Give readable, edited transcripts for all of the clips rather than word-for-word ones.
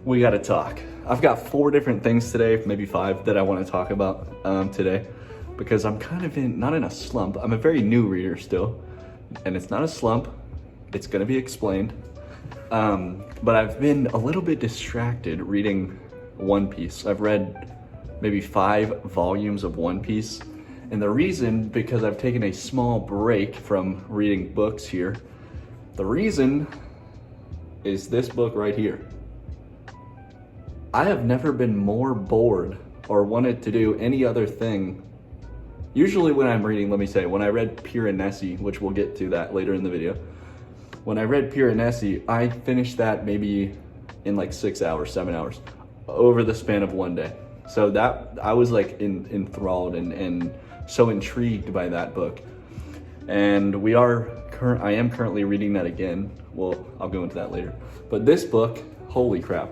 we gotta talk. I've got 4 different things today, maybe 5, that I want to talk about today, because I'm kind of not in a slump. I'm a very new reader still, and it's not a slump. It's gonna be explained. But I've been a little bit distracted reading One Piece. I've read maybe 5 volumes of One Piece, and the reason, because I've taken a small break from reading books here, the reason is this book right here. I have never been more bored or wanted to do any other thing. Usually when I'm reading, let me say, when I read Piranesi, which we'll get to that later in the video, when I read Piranesi, I finished that maybe in like 6 hours, 7 hours, over the span of one day. So that, I was like enthralled and so intrigued by that book. And I am currently reading that again. Well, I'll go into that later. But this book, holy crap.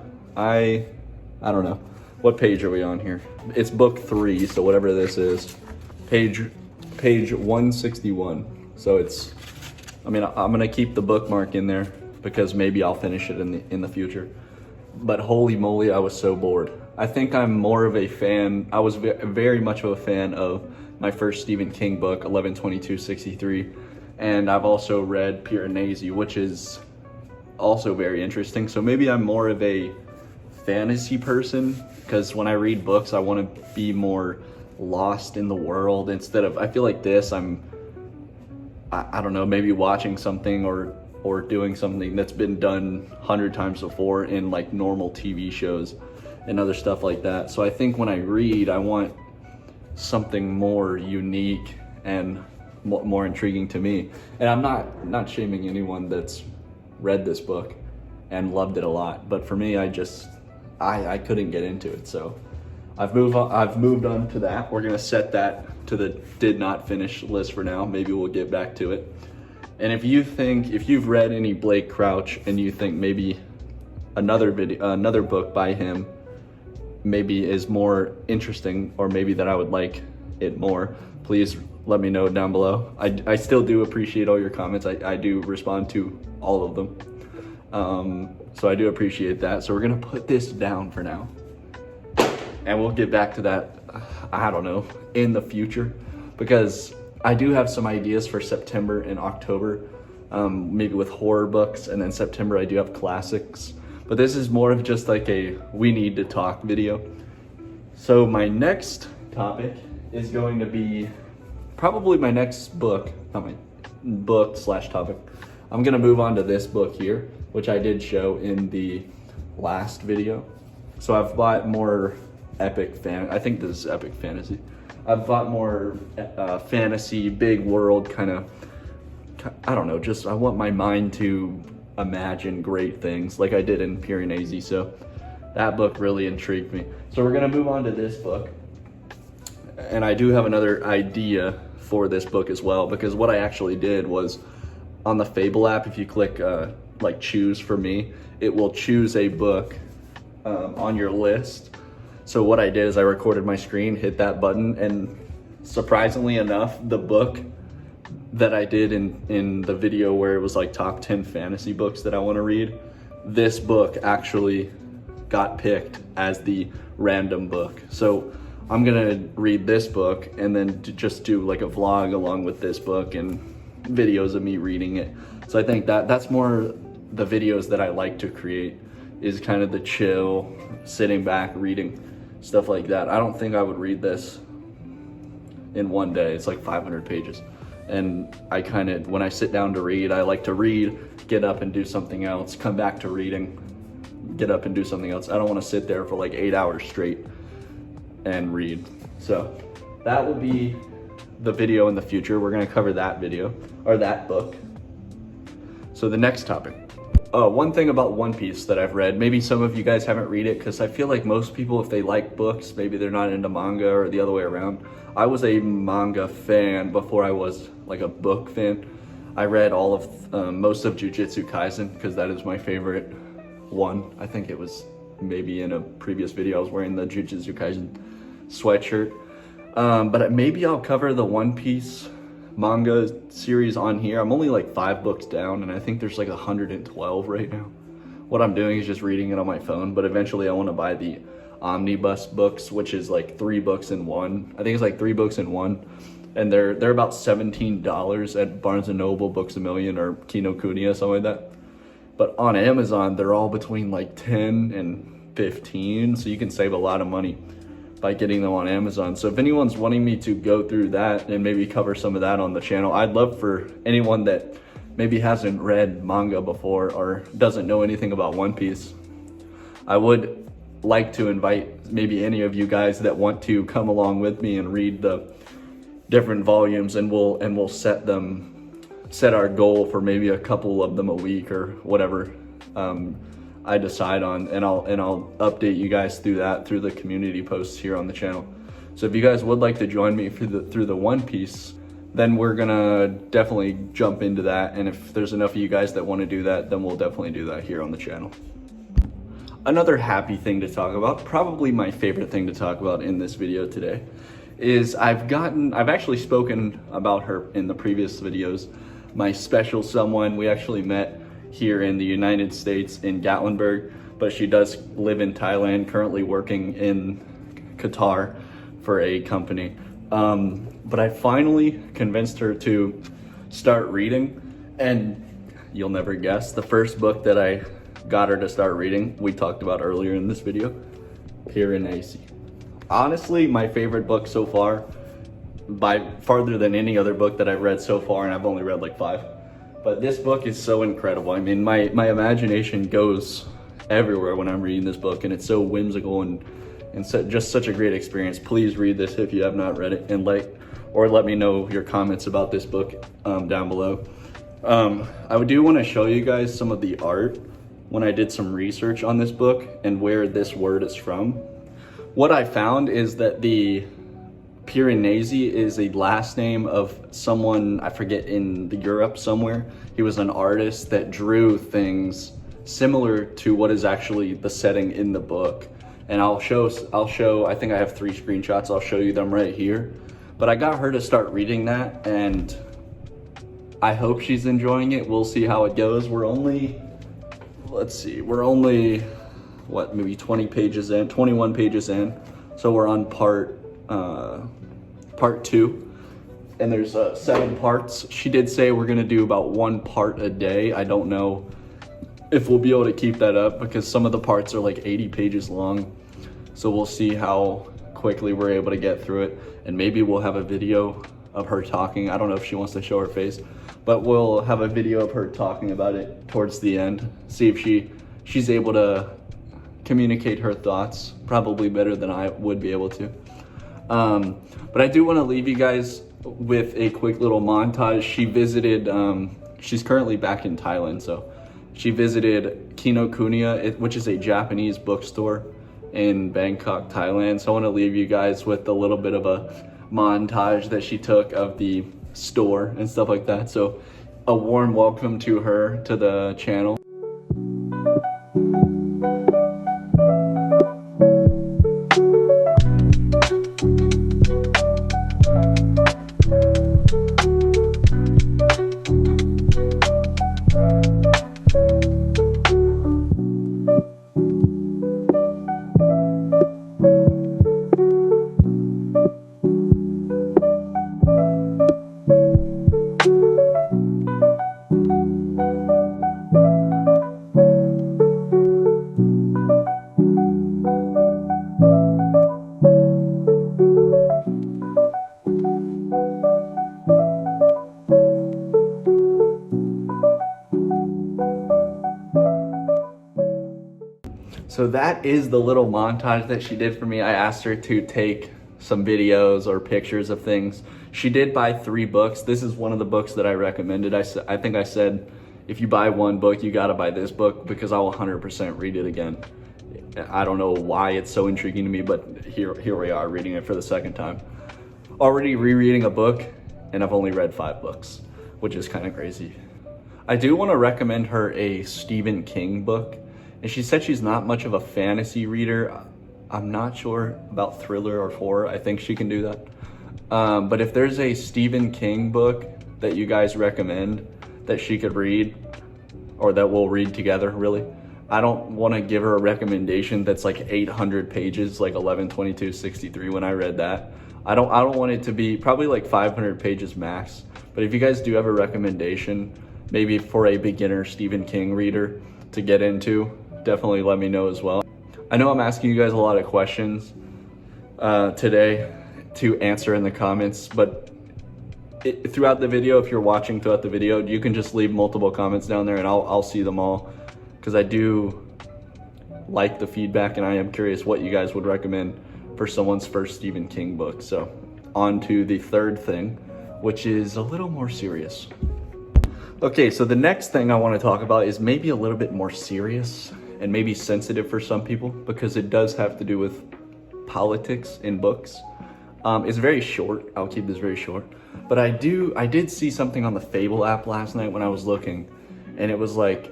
I don't know. What page are we on here? It's book 3, so whatever this is. Page 161. So it's, I mean, I'm gonna keep the bookmark in there because maybe I'll finish it in the future. But holy moly, I was so bored. I think I'm more of a fan, I was very much of a fan of my first Stephen King book, 11/22/63. And I've also read Piranesi, which is also very interesting. So maybe I'm more of a fantasy person, because when I read books, I want to be more lost in the world instead of, I feel like this, I don't know, maybe watching something or doing something that's been done 100 times before in like normal TV shows and other stuff like that. So I think when I read, I want something more unique and more intriguing to me. And I'm not shaming anyone that's read this book and loved it a lot, but for me, I couldn't get into it. So I've moved on to that. We're gonna set that to the did not finish list for now. Maybe we'll get back to it. And if you've read any Blake Crouch and you think maybe another book by him maybe is more interesting, or maybe that I would like it more, please let me know down below. I still do appreciate all your comments. I do respond to all of them. So I do appreciate that. So we're gonna put this down for now. And we'll get back to that, I don't know, in the future. Because I do have some ideas for September and October, maybe with horror books. And then September I do have classics. But this is more of just like a we need to talk video. So my next topic is going to be probably my next book, not my book/topic. I'm gonna move on to this book here, which I did show in the last video. So I've bought more I think this is epic fantasy. I've bought more fantasy, big world kind of, I don't know, just I want my mind to imagine great things like I did in Piranesi. So that book really intrigued me. So we're gonna move on to this book. And I do have another idea for this book as well, because what I actually did was on the Fable app, if you click like choose for me, it will choose a book on your list. So what I did is I recorded my screen, hit that button, and surprisingly enough, the book that I did in the video where it was like top 10 fantasy books that I want to read, this book actually got picked as the random book. So I'm gonna read this book and then just do like a vlog along with this book and videos of me reading it. So I think that's more the videos that I like to create, is kind of the chill, sitting back, reading, stuff like that. I don't think I would read this in one day. It's like 500 pages. And when I sit down to read, I like to read, get up and do something else, come back to reading, get up and do something else. I don't want to sit there for like 8 hours straight and read. So that will be the video in the future. We're gonna cover that video, or that book. So the next topic. One thing about One Piece that I've read, maybe some of you guys haven't read it, because I feel like most people, if they like books, maybe they're not into manga or the other way around. I was a manga fan before I was like a book fan. I read all of, most of Jujutsu Kaisen, because that is my favorite one. I think it was maybe in a previous video I was wearing the Jujutsu Kaisen sweatshirt. But maybe I'll cover the One Piece manga series on here. I'm only like 5 books down, and I think there's like 112 right now. what I'm doing is just reading it on my phone, but eventually I want to buy the omnibus books, which is like 3 books in one. I think it's like 3 books in one, and they're about $17 at Barnes & Noble, Books A Million, or Kinokuniya, something like that. But on Amazon, they're all between like 10 and 15, so you can save a lot of money by getting them on Amazon. So if anyone's wanting me to go through that and maybe cover some of that on the channel, I'd love for anyone that maybe hasn't read manga before or doesn't know anything about One Piece. I would like to invite maybe any of you guys that want to come along with me and read the different volumes, and we'll set our goal for maybe a couple of them a week or whatever I decide on, and I'll update you guys through the community posts here on the channel. So if you guys would like to join me through the One Piece, then we're gonna definitely jump into that, and if there's enough of you guys that want to do that, then we'll definitely do that here on the channel. Another happy thing to talk about, probably my favorite thing to talk about in this video today, is I've actually spoken about her in the previous videos. My special someone, we actually met here in the United States in Gatlinburg, but she does live in Thailand, currently working in Qatar for a company. But I finally convinced her to start reading, and you'll never guess, the first book that I got her to start reading, we talked about earlier in this video, Piranesi. Honestly, my favorite book so far, by farther than any other book that I've read so far, and I've only read like 5. But this book is so incredible. I mean, my imagination goes everywhere when I'm reading this book, and it's so whimsical and just such a great experience. Please read this if you have not read it, and let me know your comments about this book down below. I do want to show you guys some of the art when I did some research on this book and where this word is from. What I found is that the Piranesi is a last name of someone, I forget, in Europe somewhere. He was an artist that drew things similar to what is actually the setting in the book. And I'll show, I think I have 3 screenshots, I'll show you them right here. But I got her to start reading that, and I hope she's enjoying it. We'll see how it goes. We're only, what, maybe 20 pages in, 21 pages in. So we're on part 2, and there's 7 parts. She did say we're gonna do about 1 part a day. I don't know if we'll be able to keep that up because some of the parts are like 80 pages long. So we'll see how quickly we're able to get through it, and maybe we'll have a video of her talking. I don't know if she wants to show her face, but we'll have a video of her talking about it towards the end. See if she's able to communicate her thoughts, probably better than I would be able to. But I do want to leave you guys with a quick little montage. She visited, she's currently back in Thailand, so she visited Kinokuniya, which is a Japanese bookstore in Bangkok, Thailand. So I want to leave you guys with a little bit of a montage that she took of the store and stuff like that. So a warm welcome to her to the channel. So that is the little montage that she did for me. I asked her to take some videos or pictures of things. She did buy 3 books. This is one of the books that I recommended. I think I said, if you buy 1 book, you gotta buy this book because I will 100% read it again. I don't know why it's so intriguing to me, but here we are reading it for the 2nd time. Already rereading a book, and I've only read 5 books, which is kind of crazy. I do want to recommend her a Stephen King book. And she said she's not much of a fantasy reader. I'm not sure about thriller or horror. I think she can do that. But if there's a Stephen King book that you guys recommend that she could read, or that we'll read together, really, I don't want to give her a recommendation that's like 800 pages, like 11/22/63 when I read that. I don't want it to be probably like 500 pages max. But if you guys do have a recommendation, maybe for a beginner Stephen King reader to get into, definitely let me know as well. I know I'm asking you guys a lot of questions today to answer in the comments, but throughout the video, if you're watching throughout the video, you can just leave multiple comments down there and I'll see them all, because I do like the feedback and I am curious what you guys would recommend for someone's first Stephen King book. So on to the third thing, which is a little more serious. Okay, so the next thing I want to talk about is maybe a little bit more serious and maybe sensitive for some people, because it does have to do with politics in books. It's very short. I'll keep this very short. But I did see something on the Fable app last night when I was looking, and it was like,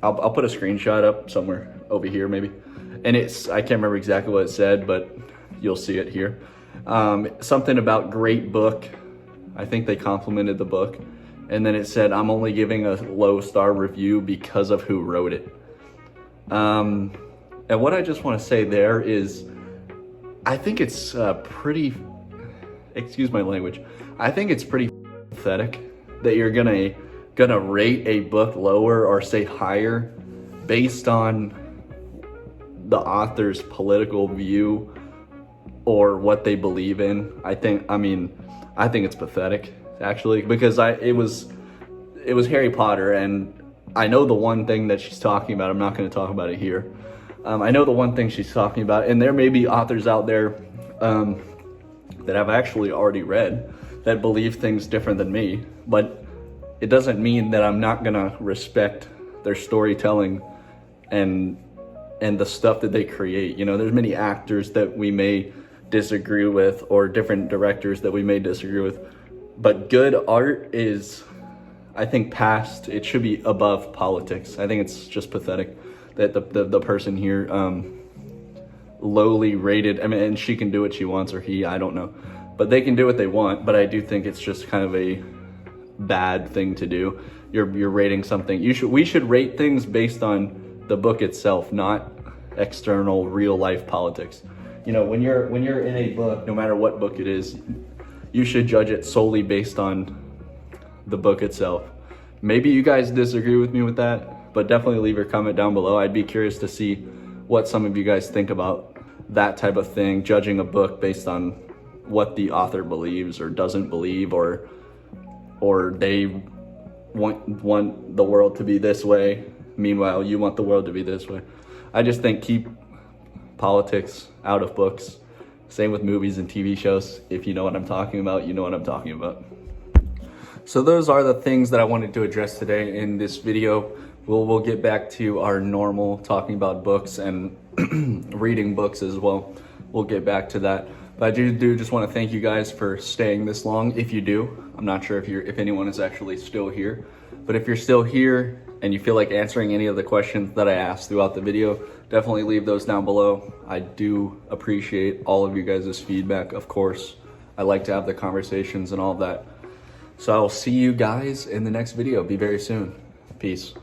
I'll put a screenshot up somewhere over here maybe, and I can't remember exactly what it said, but you'll see it here. Something about great book. I think they complimented the book, and then it said, I'm only giving a low star review because of who wrote it. And what I just want to say there is, I think it's pretty, excuse my language, I think it's pretty pathetic that you're gonna rate a book lower or say higher based on the author's political view or what they believe in. I think it's pathetic, actually, because it was Harry Potter, and I know the one thing that she's talking about. I'm not going to talk about it here. I know the one thing she's talking about, and there may be authors out there that I've actually already read that believe things different than me, but it doesn't mean that I'm not going to respect their storytelling and the stuff that they create. You know, there's many actors that we may disagree with, or different directors that we may disagree with, but good art is, I think, past, it should be above politics. I think it's just pathetic that the person here lowly rated, I mean, and she can do what she wants, or he, I don't know, but they can do what they want. But I do think it's just kind of a bad thing to do. You're rating something. We should rate things based on the book itself, not external real life politics. You know, when you're in a book, no matter what book it is, you should judge it solely based on the book itself. Maybe you guys disagree with me with that, but definitely leave your comment down below. I'd be curious to see what some of you guys think about that type of thing, judging a book based on what the author believes or doesn't believe, or they want the world to be this way, meanwhile you want the world to be this way. I just think keep politics out of books. Same with movies and TV shows. If you know what I'm talking about, you know what I'm talking about. So those are the things that I wanted to address today in this video. We'll get back to our normal talking about books and reading books as well. We'll get back to that. But I do just want to thank you guys for staying this long. If you do, I'm not sure if anyone is actually still here, but if you're still here and you feel like answering any of the questions that I asked throughout the video, definitely leave those down below. I do appreciate all of you guys' feedback, of course. I like to have the conversations and all of that. So I will see you guys in the next video. Be very soon. Peace.